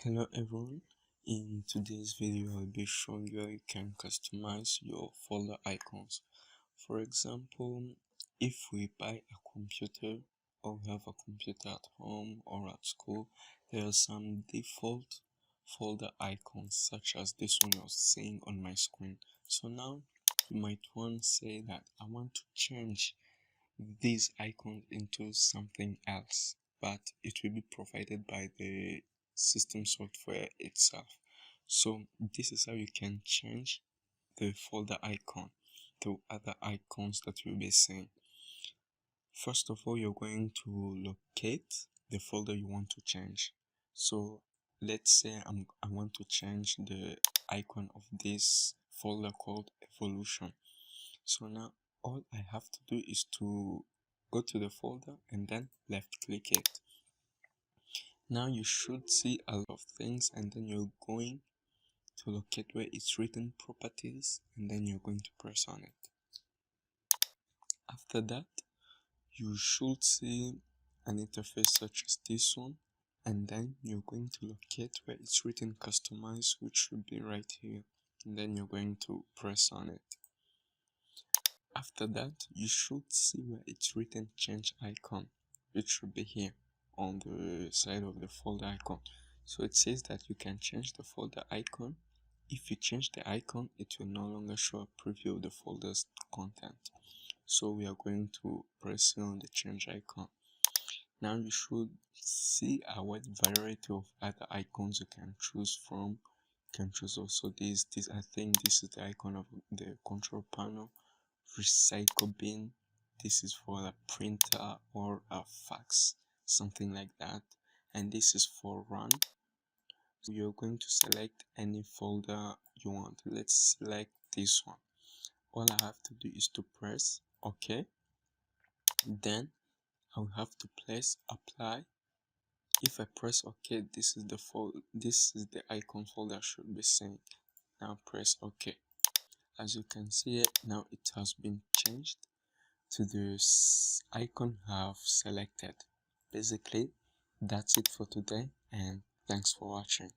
Hello everyone, in today's video I'll be showing you how you can customize your folder icons. For example, if we buy a computer or we have a computer at home or at school, there are some default folder icons such as this one you're seeing on my screen. So now you might want to say that I want to change these icons into something else, but it will be provided by the system software itself. So this is how you can change the folder icon to other icons that you'll be seeing. First of all, you're going to locate the folder you want to change. So let's say I want to change the icon of this folder called evolution. So now all I have to do is to go to the folder and then left click it. Now you should see a lot of things, and then you're going to locate where it's written properties, and then you're going to press on it. After that, you should see an interface such as this one, and then you're going to locate where it's written customize, which should be right here, and then you're going to press on it. After that, you should see where it's written change icon. It should be here on the side of the folder icon. So it says that you can change the folder icon. If you change the icon, it will no longer show a preview of the folder's content. So we are going to press on the change icon. Now you should see a wide variety of other icons you can choose from. You can choose also this. I think this is the icon of the control panel. Recycle bin, this is for a printer or a fax, something like that, and this is for run. So you're going to select any folder you want. Let's select this one. All I have to do is to press OK. Then I will have to press apply. If I press OK, this is the icon folder should be saying. Now press OK. As you can see, now it has been changed to this icon I have selected. Basically, that's it for today, and thanks for watching.